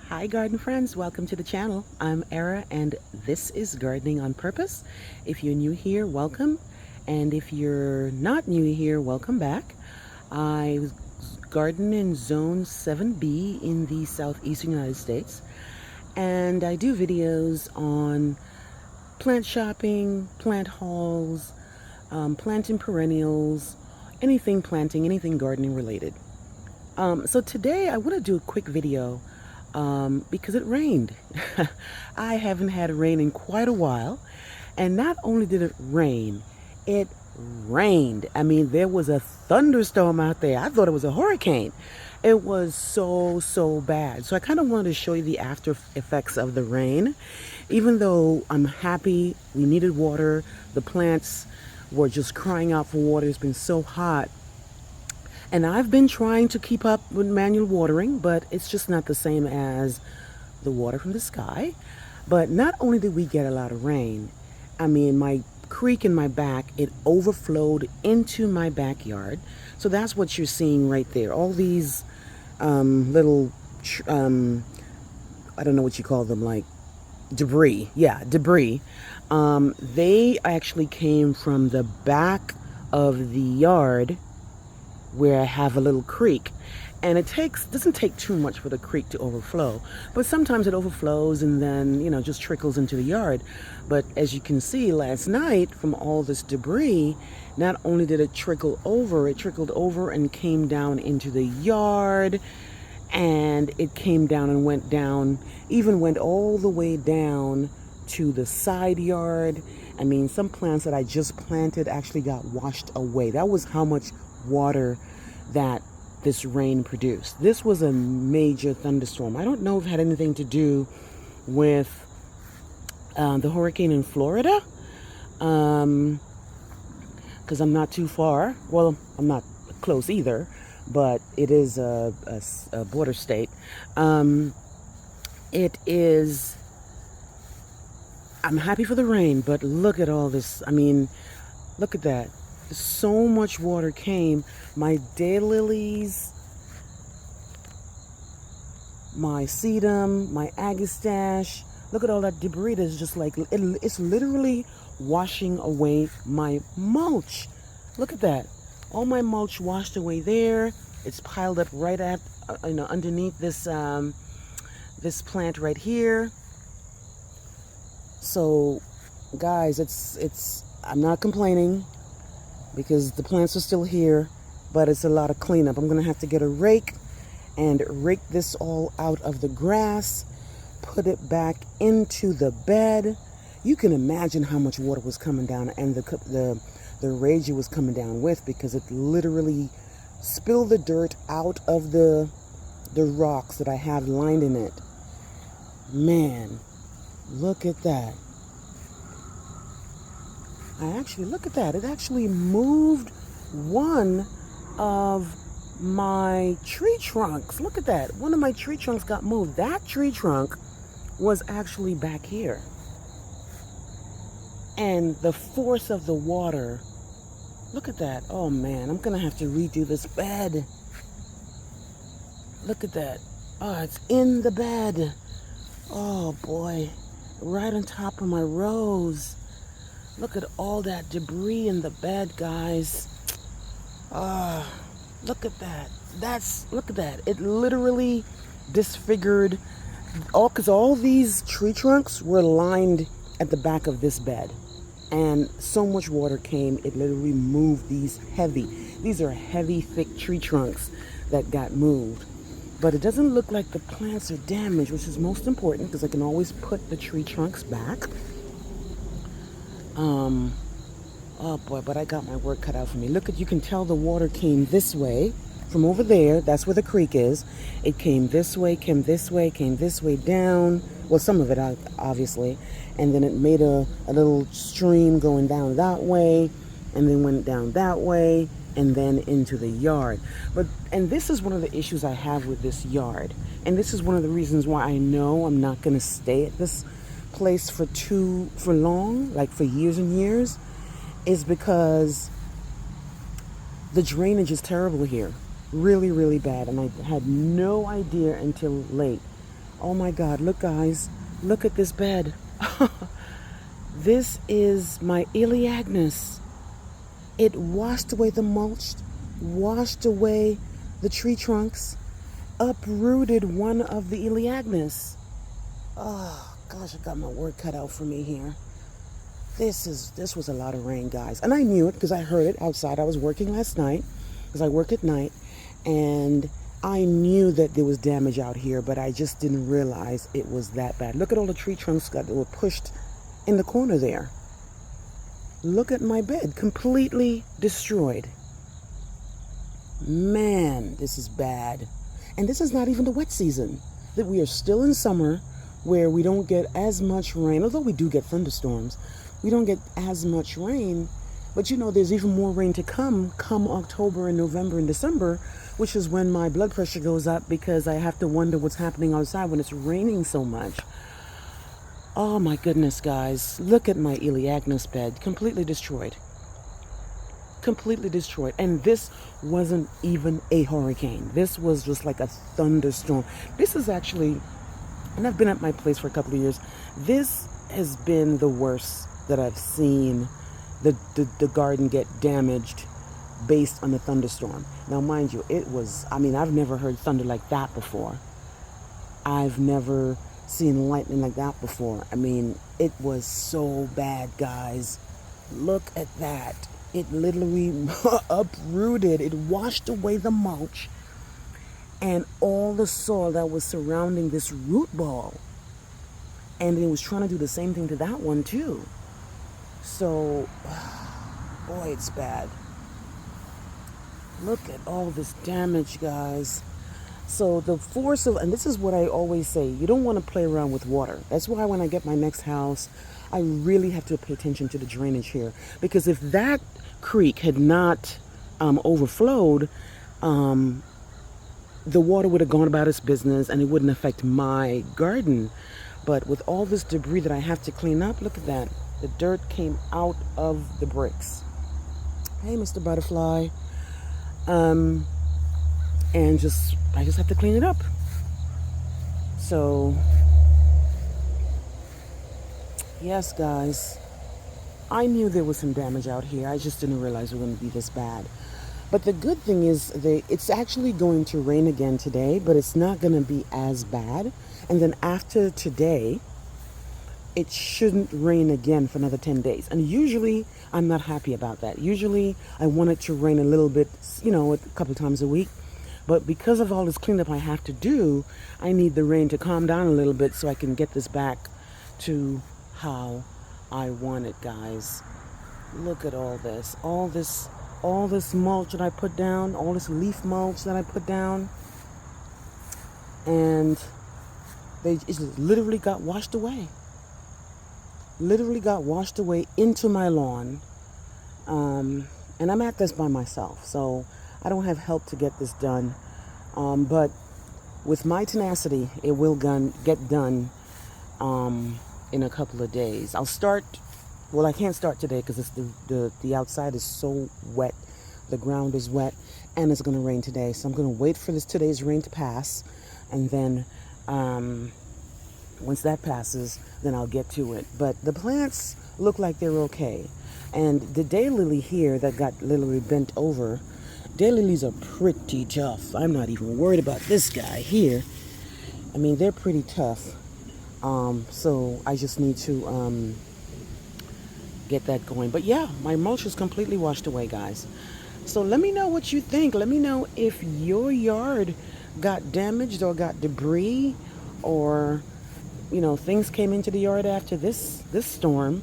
Hi garden friends, welcome to the channel. I'm Era and this is Gardening on Purpose. If you're new here, welcome. And if you're not new here, welcome back. I garden in Zone 7B in the southeastern United States. And I do videos on plant shopping, plant hauls, planting perennials, anything planting, anything gardening related. So today I want to do a quick video because it rained. I haven't had rain in quite a while. And not only did it rained. I mean, there was a thunderstorm out there. I thought it was a hurricane. It was so bad. So I kind of wanted to show you the after effects of the rain. Even though I'm happy, we needed water. The plants were just crying out for water. It's been so hot. And I've been trying to keep up with manual watering, but it's just not the same as the water from the sky. But not only did we get a lot of rain, I mean, my creek in my back, it overflowed into my backyard. So that's what you're seeing right there. All these little, I don't know what you call them, like debris. Yeah, debris. They actually came from the back of the yard where I have a little creek, and it doesn't take too much for the creek to overflow, but sometimes it overflows and then just trickles into the yard. But as you can see, last night from all this debris, not only did it trickled over and came down into the yard, and it came down and went down, even went all the way down to the side yard. I mean, some plants that I just planted actually got washed away. That was how much water that this rain produced. This was a major thunderstorm. I don't know if it had anything to do with the hurricane in Florida, because I'm not too far. Well, I'm not close either, but it is a border state. It is. I'm happy for the rain, but look at all this. I mean, look at that. So much water came. My daylilies, my sedum, my agastache. Look at all that debris that's just like, it's literally washing away my mulch. Look at that. All my mulch washed away there. It's piled up right at, underneath this, this plant right here. So, guys, I'm not complaining, because the plants are still here, but it's a lot of cleanup. I'm gonna have to get a rake and rake this all out of the grass, put it back into the bed. You can imagine how much water was coming down, and the rage it was coming down with, because it literally spilled the dirt out of the rocks that I have lined in it. Man, look at that. Look at that. It actually moved one of my tree trunks. Look at that. One of my tree trunks got moved. That tree trunk was actually back here. And the force of the water, look at that. Oh man, I'm going to have to redo this bed. Look at that. Oh, it's in the bed. Oh boy. Right on top of my rose. Look at all that debris in the bed, guys. Look at that. Look at that. It literally disfigured because all these tree trunks were lined at the back of this bed. And so much water came, it literally moved these are heavy, thick tree trunks that got moved. But it doesn't look like the plants are damaged, which is most important, because I can always put the tree trunks back. Oh boy, but I got my work cut out for me. Look, you can tell the water came this way from over there. That's where the creek is. It came this way, came this way down. Well, some of it, obviously. And then it made a little stream going down that way, and then went down that way, and then into the yard. And this is one of the issues I have with this yard. And this is one of the reasons why I know I'm not going to stay at this place for long, like for years and years, is because the drainage is terrible here. Really bad. And I had no idea until late Oh my God, look guys, look at this bed. This is my Elaeagnus. It washed away the mulch, washed away the tree trunks, uprooted one of the Elaeagnus. Oh gosh, I got my work cut out for me here. This was a lot of rain, guys. And I knew it because I heard it outside. I was working last night because I work at night, and I knew that there was damage out here, but I just didn't realize it was that bad. Look at all the tree trunks that were pushed in the corner there. Look at my bed, completely destroyed. Man, this is bad. And this is not even the wet season. That we are still in summer where we don't get as much rain, although we do get thunderstorms. We don't get as much rain, but you know, there's even more rain to come October and November and December, which is when my blood pressure goes up because I have to wonder what's happening outside when it's raining so much. Oh my goodness, guys. Look at my Elaeagnus bed. Completely destroyed. Completely destroyed. And this wasn't even a hurricane. This was just like a thunderstorm. This is actually, and I've been at my place for a couple of years, this has been the worst that I've seen the garden get damaged based on the thunderstorm. Now, mind you, it was, I mean, I've never heard thunder like that before. I've never seen lightning like that before. I mean, it was so bad, guys. Look at that. It literally uprooted. It washed away the mulch and all the soil that was surrounding this root ball. And it was trying to do the same thing to that one too. So, boy, it's bad. Look at all this damage, guys. So the force of, and this is what I always say, you don't want to play around with water. That's why when I get my next house, I really have to pay attention to the drainage here. Because if that creek had not overflowed, the water would have gone about its business and it wouldn't affect my garden. But with all this debris that I have to clean up, look at that. The dirt came out of the bricks. Hey, Mr. Butterfly. And I just have to clean it up. So, yes, guys, I knew there was some damage out here. I just didn't realize it was going to be this bad. But the good thing is it's actually going to rain again today, but it's not going to be as bad. And then after today, it shouldn't rain again for another 10 days. And usually I'm not happy about that. Usually I want it to rain a little bit, you know, a couple of times a week. But because of all this cleanup I have to do, I need the rain to calm down a little bit so I can get this back to how I want it, guys. Look at all this mulch that I put down, all this leaf mulch that I put down. And it literally got washed away. Literally got washed away into my lawn. And I'm at this by myself, so I don't have help to get this done. But with my tenacity, it will get done in a couple of days. I'll start, well, I can't start today because the outside is so wet. The ground is wet and it's going to rain today. So I'm going to wait for today's rain to pass. And then once that passes, then I'll get to it. But the plants look like they're okay. And the daylily here that got literally bent over, daylilies are pretty tough. I'm not even worried about this guy here. I mean, they're pretty tough. So I just need to get that going. But yeah, my mulch is completely washed away, guys. So let me know what you think. Let me know if your yard got damaged or got debris, or you know, things came into the yard after this storm.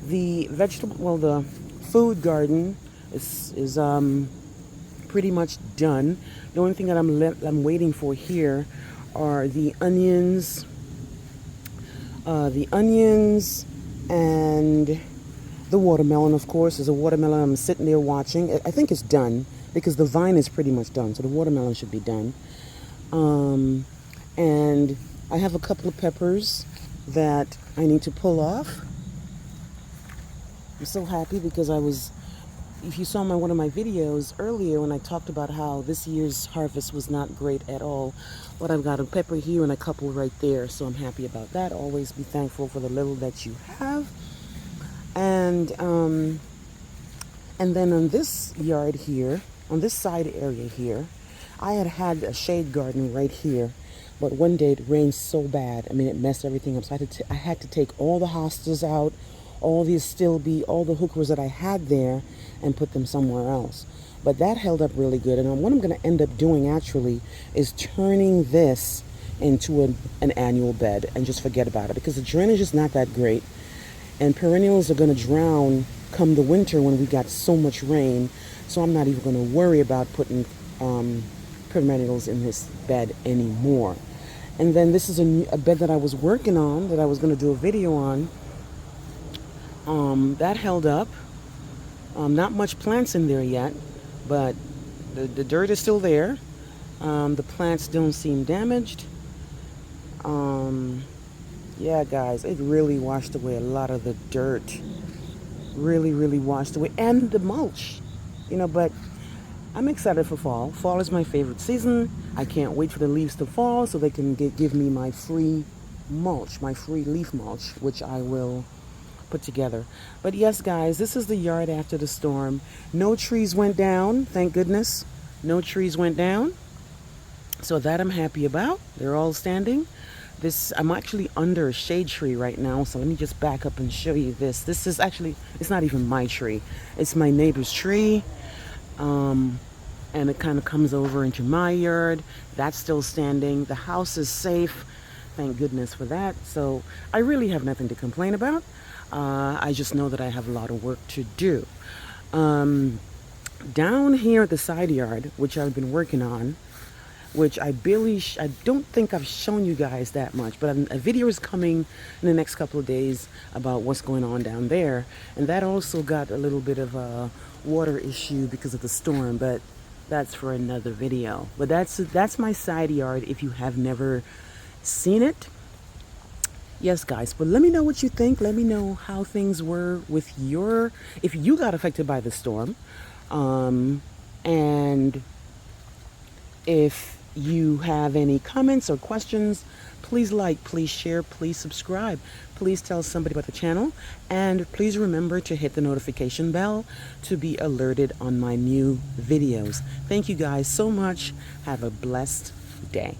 The the food garden is pretty much done. The only thing that I'm waiting for here are the onions and the watermelon. Of course, there's a watermelon I'm sitting there watching. I think it's done because the vine is pretty much done, so the watermelon should be done. And I have a couple of peppers that I need to pull off. I'm so happy because I was if you saw one of my videos earlier when I talked about how this year's harvest was not great at all, but I've got a pepper here and a couple right there, so I'm happy about that. Always be thankful for the little that you have. And then on this yard here, on this side area here, I had a shade garden right here, but one day it rained so bad. I mean, it messed everything up. So I had to take all the hostas out, all the astilbe, all the hookers that I had there, and put them somewhere else. But that held up really good. And what I'm going to end up doing actually is turning this into an annual bed and just forget about it, because the drainage is not that great. And perennials are going to drown come the winter when we got so much rain. So I'm not even going to worry about putting perennials in this bed anymore. And then this is a bed that I was working on, that I was going to do a video on. That held up. Not much plants in there yet, but the dirt is still there. The plants don't seem damaged. Yeah, guys, it really washed away a lot of the dirt. Really washed away. And the mulch, but I'm excited for fall. Fall is my favorite season. I can't wait for the leaves to fall so they can give me my free mulch, my free leaf mulch, which I will put together. But yes, guys, this is the yard after the storm. No trees went down, thank goodness. No trees went down. So that I'm happy about. They're all standing. I'm actually under a shade tree right now, so let me just back up and show you this. This is actually, it's not even my tree. It's my neighbor's tree. And it kind of comes over into my yard. That's still standing. The house is safe. Thank goodness for that. So I really have nothing to complain about. I just know that I have a lot of work to do. Down here at the side yard, which I've been working on, which I don't think I've shown you guys that much, but a video is coming in the next couple of days about what's going on down there. And that also got a little bit of a water issue because of the storm, but that's for another video. But that's my side yard if you have never seen it. Yes, guys, but let me know what you think. Let me know how things were with if you got affected by the storm. And if you have any comments or questions, please like, please share, please subscribe. Please tell somebody about the channel. And please remember to hit the notification bell to be alerted on my new videos. Thank you guys so much. Have a blessed day.